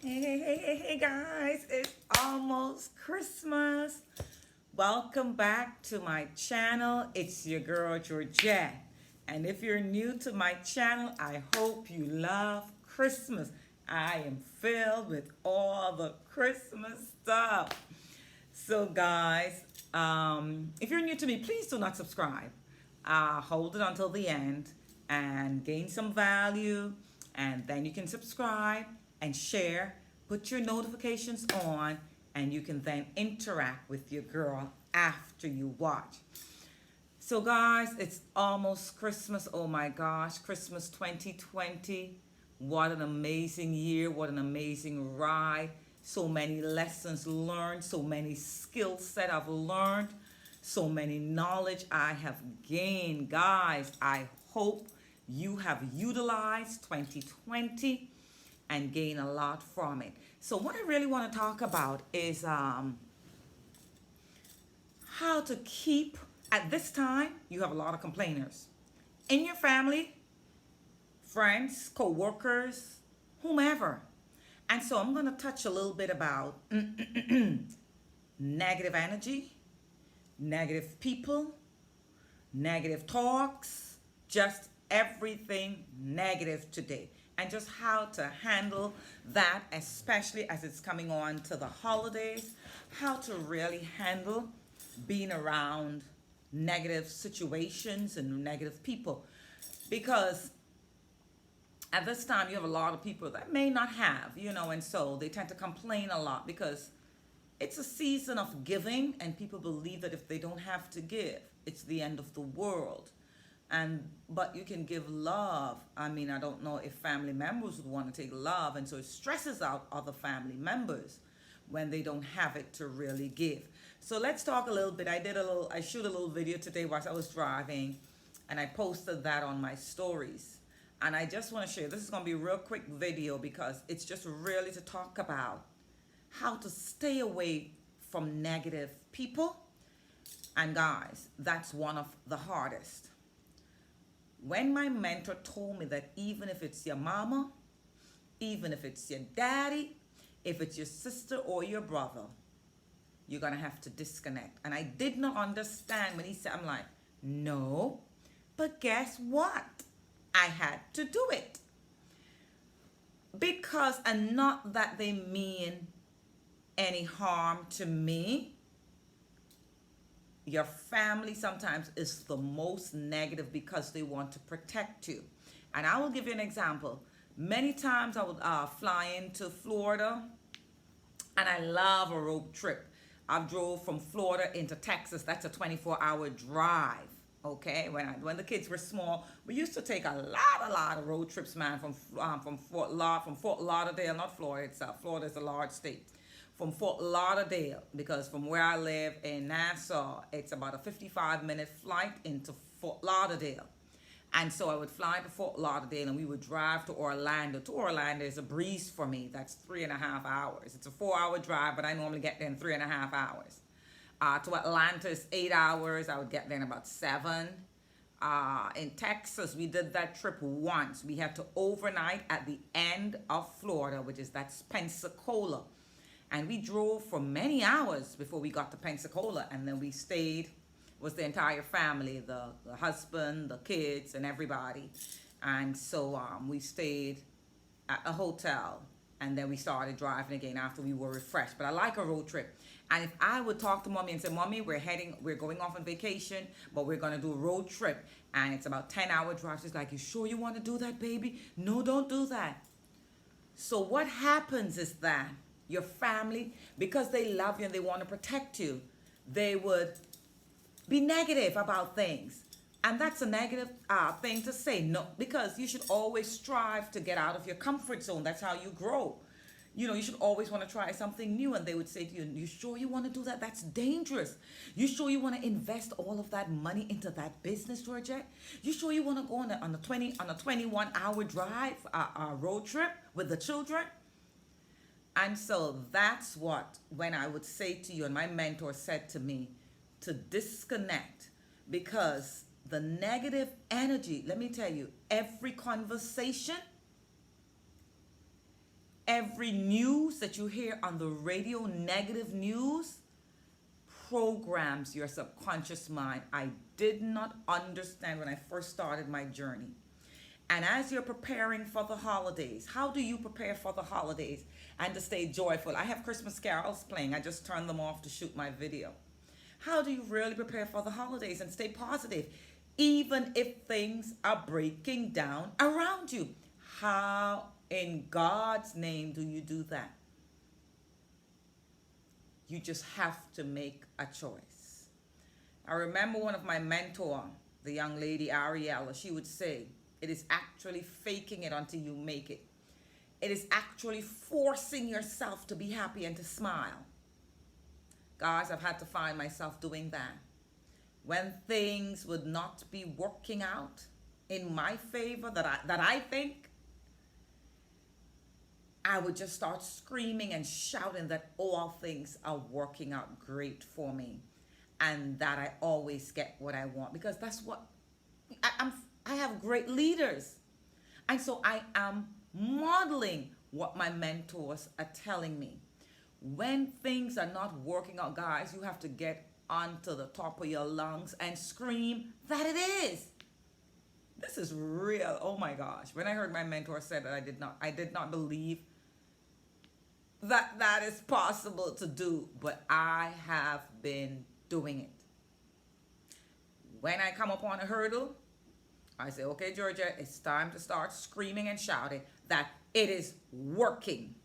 Hey guys, it's almost Christmas. Welcome back to my channel. It's your girl Georgette. And if you're new to my channel, I hope you love Christmas. I am filled with all the Christmas stuff. So, guys, if you're new to me, please do not subscribe. Hold it until the end and gain some value, and then you can subscribe and share. Put your notifications on, and you can then interact with your girl after you watch. So, guys, it's almost Christmas. Oh my gosh, Christmas 2020. What an amazing year. What an amazing ride. So many lessons learned, so many skill set I've learned, so many knowledge I have gained. Guys, I hope you have utilized 2020 and gain a lot from it. So what I really want to talk about is how to keep, at this time, you have a lot of complainers in your family, friends, co-workers, whomever. And so I'm going to touch a little bit about negative energy, negative people, negative talks, just everything negative today. And just how to handle that, especially as it's coming on to the holidays, how to really handle being around negative situations and negative people. Because at this time, you have a lot of people that may not have, and so they tend to complain a lot because it's a season of giving, and people believe that if they don't have to give, it's the end of the world. But you can give love. I mean, I don't know if family members would want to take love, and so it stresses out other family members when they don't have it to really give. So let's talk a little bit. I shoot a little video today whilst I was driving, and I posted that on my stories. And I just want to share, this is going to be a real quick video because it's just really to talk about how to stay away from negative people. And guys, that's one of the hardest. When my mentor told me that even if it's your mama, even if it's your daddy, if it's your sister or your brother, you're going to have to disconnect. And I did not understand when he said, I'm like, no, but guess what? I had to do it. Because, and not that they mean any harm to me. Your family sometimes is the most negative because they want to protect you. And I will give you an example. Many times I would fly into Florida, and I love a road trip. I've drove from Florida into Texas. That's a 24-hour drive. Okay, when the kids were small, we used to take a lot of road trips, man, from Fort Lauderdale, not Florida itself. Florida is a large state. From Fort Lauderdale, because from where I live in Nassau, it's about a 55-minute flight into Fort Lauderdale. And so I would fly to Fort Lauderdale and we would drive to Orlando. To Orlando is a breeze for me. That's 3.5 hours. It's a 4-hour drive, but I normally get there in 3.5 hours. To Atlanta is 8 hours. I would get there in about 7. In Texas, we did that trip once. We had to overnight at the end of Florida, that's Pensacola. And we drove for many hours before we got to Pensacola. And then we stayed, was the entire family, the husband, the kids, and everybody. And so we stayed at a hotel. And then we started driving again after we were refreshed. But I like a road trip. And if I would talk to mommy and say, Mommy, we're going off on vacation, but we're going to do a road trip. And it's about 10-hour drive. She's like, you sure you want to do that, baby? No, don't do that. So what happens is that your family, because they love you and they want to protect you, they would be negative about things. And that's a negative thing to say. No, because you should always strive to get out of your comfort zone. That's how you grow. You should always want to try something new. And they would say to you, you sure you want to do that? That's dangerous. You sure you want to invest all of that money into that business, Georgette? You sure you want to go on a 21-hour drive, road trip with the children? And so that's when I would say to you, and my mentor said to me, to disconnect, because the negative energy, let me tell you, every conversation, Every news that you hear on the radio, negative news, programs your subconscious mind. I did not understand when I first started my journey. And as you're preparing for the holidays, how do you prepare for the holidays and to stay joyful? I have Christmas carols playing. I just turned them off to shoot my video. How do you really prepare for the holidays and stay positive, even if things are breaking down around you? How in God's name do you do that? You just have to make a choice. I remember one of my mentor, the young lady Ariella, she would say, it is actually faking it until you make it. It is actually forcing yourself to be happy and to smile. Guys, I've had to find myself doing that. When things would not be working out in my favor that I think, I would just start screaming and shouting that all things are working out great for me and that I always get what I want, because that's what I have great leaders. And so I am modeling what my mentors are telling me. When things are not working out, guys, you have to get onto the top of your lungs and scream that it is. This is real. Oh my gosh. When I heard my mentor say that, I did not believe that is possible to do, but I have been doing it. When I come upon a hurdle, I say, okay, Georgette, it's time to start screaming and shouting that it is working.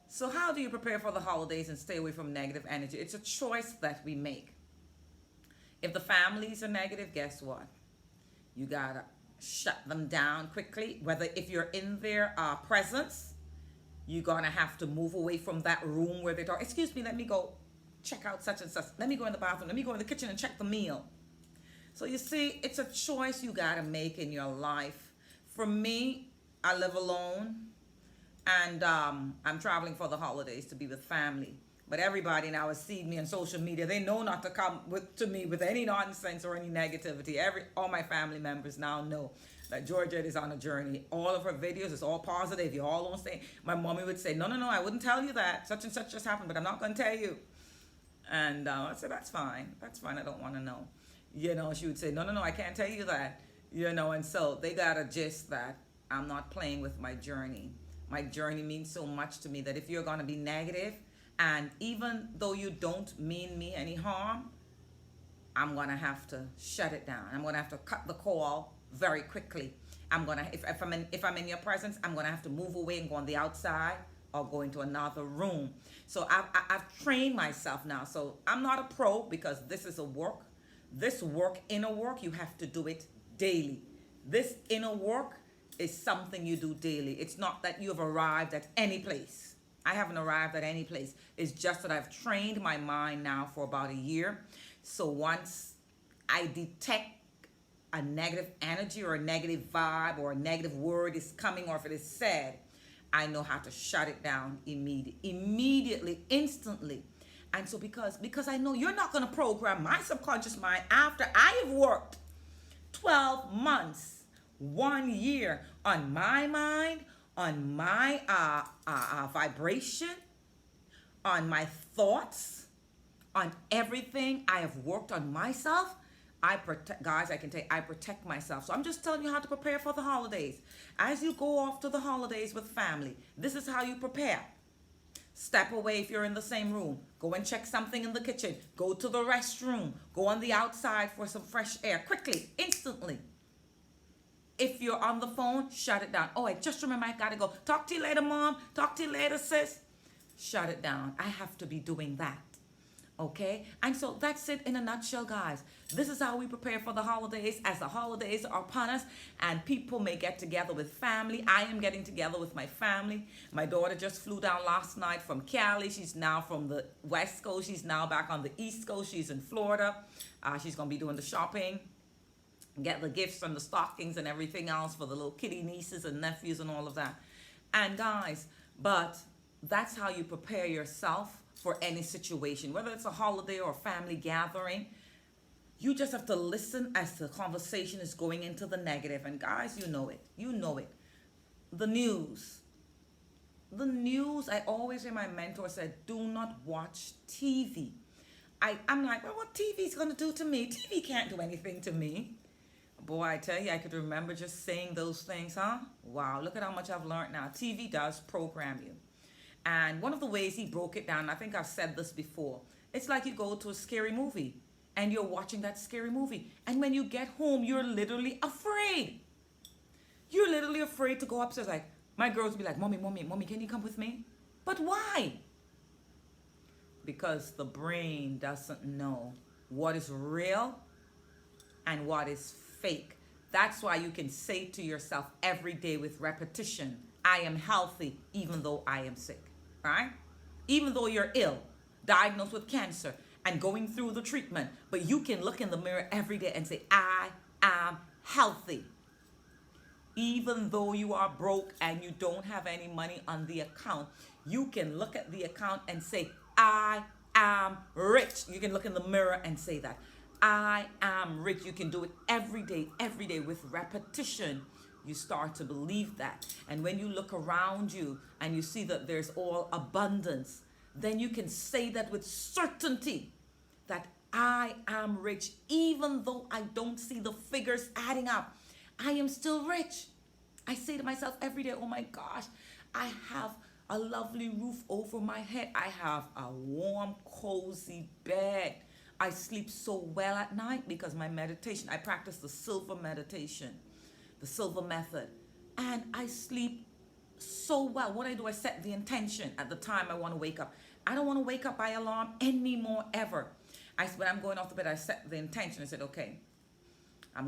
So how do you prepare for the holidays and stay away from negative energy? It's a choice that we make. If the families are negative, guess what? You gotta shut them down quickly. Whether if you're in their presence, you're gonna have to move away from that room where they talk. Excuse me, let me go check out such and such. Let me go in the bathroom. Let me go in the kitchen and check the meal. So you see, it's a choice you gotta make in your life. For me, I live alone, and I'm traveling for the holidays to be with family. But everybody now has seen me on social media. They know not to come to me with any nonsense or any negativity. All my family members now know that Georgette is on a journey. All of her videos is all positive. You all don't say. My mommy would say, no, I wouldn't tell you that. Such and such just happened, but I'm not going to tell you. And I said, that's fine. That's fine. I don't want to know. She would say, no, I can't tell you that. And so they got a gist that I'm not playing with my journey. My journey means so much to me that if you're going to be negative, and even though you don't mean me any harm, I'm going to have to shut it down. I'm going to have to cut the call very quickly. If I'm in your presence, I'm going to have to move away and go on the outside or go into another room. So I've trained myself now. So I'm not a pro, because this is a work. This inner work, you have to do it daily. This inner work is something you do daily. It's not that you've arrived at any place. I haven't arrived at any place. It's just that I've trained my mind now for about a year. So once I detect a negative energy or a negative vibe or a negative word is coming, or if it is said, I know how to shut it down immediately, instantly. And so because I know you're not going to program my subconscious mind after I have worked 12 months, 1 year on my mind, on my vibration, on my thoughts, on everything I have worked on myself. I protect myself. So I'm just telling you how to prepare for the holidays. As you go off to the holidays with family, this is how you prepare. Step away if you're in the same room. Go and check something in the kitchen. Go to the restroom. Go on the outside for some fresh air. Quickly, instantly. If you're on the phone, shut it down. Oh, I just remember I gotta go. Talk to you later, Mom. Talk to you later, sis. Shut it down. I have to be doing that. Okay? And so that's it in a nutshell, guys. This is how we prepare for the holidays, as the holidays are upon us and people may get together with family. I am getting together with my family. My daughter just flew down last night from Cali. She's now from the West Coast. She's now back on the East Coast. She's in Florida. She's going to be doing the shopping, get the gifts and the stockings and everything else for the little kitty nieces and nephews and all of that. And guys, but that's how you prepare yourself for any situation, whether it's a holiday or a family gathering. You just have to listen as the conversation is going into the negative. And guys, you know it. The news, the news. I always hear my mentor said, do not watch TV. I'm like, well, what TV's going to do to me? TV can't do anything to me. Boy, I tell you, I could remember just saying those things, huh? Wow, look at how much I've learned now. TV does program you. And one of the ways he broke it down, I think I've said this before, it's like you go to a scary movie and you're watching that scary movie. And when you get home, you're literally afraid. You're literally afraid to go upstairs. Like, my girls be like, Mommy, can you come with me? But why? Because the brain doesn't know what is real and what is fake. That's why you can say to yourself every day with repetition, I am healthy even though I am sick, right? Even though you're ill, diagnosed with cancer and going through the treatment, but you can look in the mirror every day and say, I am healthy. Even though you are broke and you don't have any money on the account, you can look at the account and say, I am rich. You can look in the mirror and say that. I am rich. You can do it every day with repetition. You start to believe that. And when you look around you and you see that there's all abundance, then you can say that with certainty that I am rich. Even though I don't see the figures adding up, I am still rich. I say to myself every day, oh my gosh, I have a lovely roof over my head. I have a warm, cozy bed. I sleep so well at night because my meditation, I practice the silver meditation, the silver method. And I sleep so well. What I do, I set the intention at the time I want to wake up. I don't want to wake up by alarm anymore, ever. When I'm going off the bed, I set the intention. I said, okay, I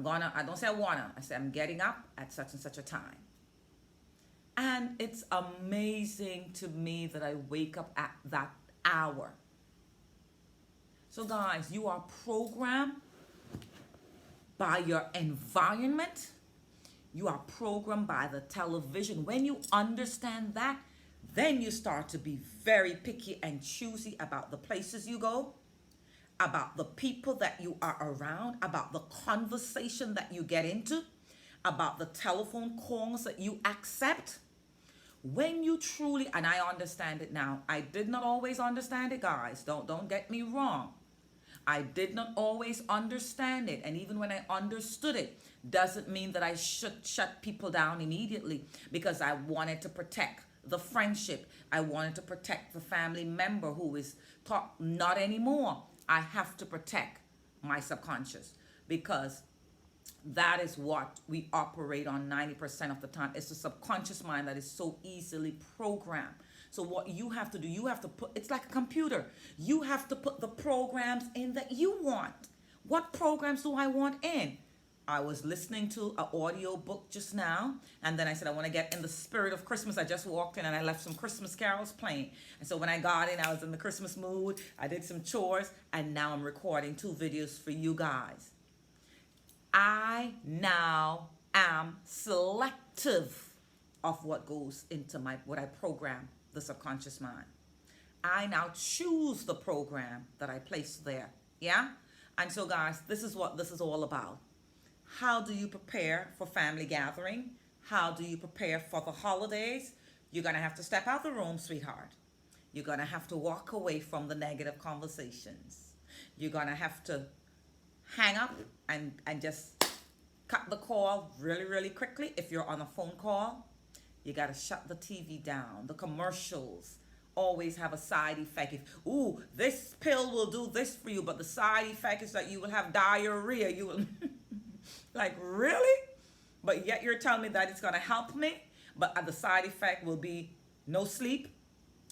don't say I wanna, I say I'm getting up at such and such a time. And it's amazing to me that I wake up at that hour. So guys, you are programmed by your environment. You are programmed by the television. When you understand that, then you start to be very picky and choosy about the places you go, about the people that you are around, about the conversation that you get into, about the telephone calls that you accept. When you truly, and I understand it now, I did not always understand it, guys. Don't get me wrong. I did not always understand it. And even when I understood it, doesn't mean that I should shut people down immediately, because I wanted to protect the friendship. I wanted to protect the family member who is not anymore. I have to protect my subconscious, because that is what we operate on 90% of the time. It's the subconscious mind that is so easily programmed. So what you have to do, you have to put, it's like a computer. You have to put the programs in that you want. What programs do I want in? I was listening to an audio book just now, and then I said I want to get in the spirit of Christmas. I just walked in and I left some Christmas carols playing. And so when I got in, I was in the Christmas mood. I did some chores, and now I'm recording 2 videos for you guys. I now am selective of what goes into what I program the subconscious mind. I now choose the program that I place there. Yeah? And so guys, this is what this is all about. How do you prepare for family gathering? How do you prepare for the holidays? You're going to have to step out the room, sweetheart. You're going to have to walk away from the negative conversations. You're going to have to hang up and just cut the call really, really quickly. If you're on a phone call, you got to shut the TV down. The commercials always have a side effect. Ooh, this pill will do this for you, but the side effect is that you will have diarrhea. You will, like, really? But yet you're telling me that it's going to help me, but the side effect will be no sleep,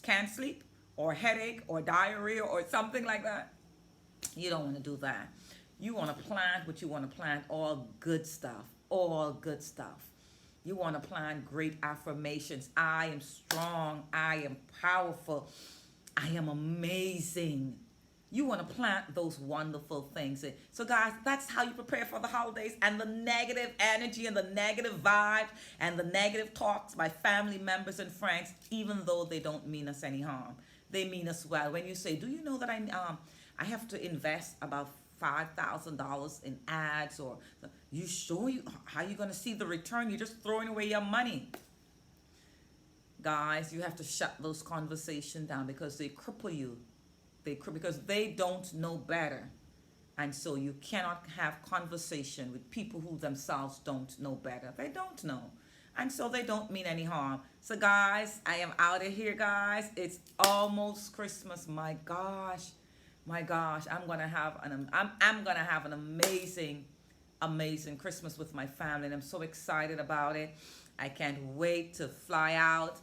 can't sleep, or headache, or diarrhea, or something like that. You don't want to do that. You want to plant what you want to plant, all good stuff, all good stuff. You want to plant great affirmations. I am strong. I am powerful. I am amazing. You want to plant those wonderful things. So guys, that's how you prepare for the holidays, and the negative energy and the negative vibe and the negative talks by family members and friends, even though they don't mean us any harm. They mean us well. When you say, do you know that I have to invest about $5,000 in ads, or how are you going to see the return? You're just throwing away your money. Guys, you have to shut those conversations down because they cripple you. Because they don't know better. And so you cannot have conversation with people who themselves don't know better. They don't know. And so they don't mean any harm. So guys, I am out of here, guys. It's almost Christmas. My gosh. My gosh. I'm gonna have an amazing Christmas with my family, and I'm so excited about it. I can't wait to fly out.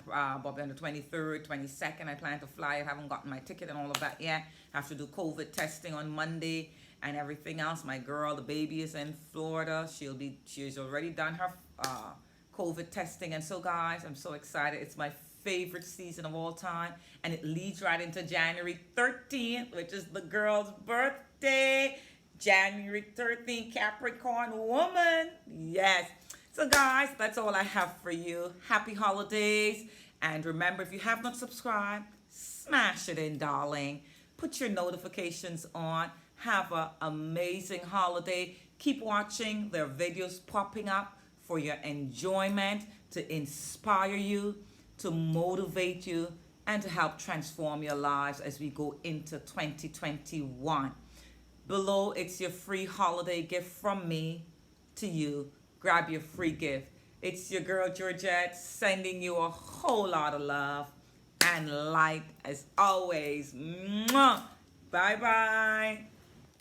Probably on the 23rd, 22nd, I plan to fly. I haven't gotten my ticket and all of that yet. I have to do COVID testing on Monday and everything else. My girl, the baby, is in Florida. She's already done her COVID testing. And so, guys, I'm so excited. It's my favorite season of all time, and it leads right into January 13th, which is the girl's birthday. January 13th, Capricorn woman. Yes. So guys, that's all I have for you. Happy holidays. And remember, if you have not subscribed, smash it in, darling. Put your notifications on. Have an amazing holiday. Keep watching. There are videos popping up for your enjoyment, to inspire you, to motivate you, and to help transform your lives as we go into 2021. Below, it's your free holiday gift from me to you. Grab your free gift. It's your girl Georgette sending you a whole lot of love and light as always. Mwah. Bye-bye.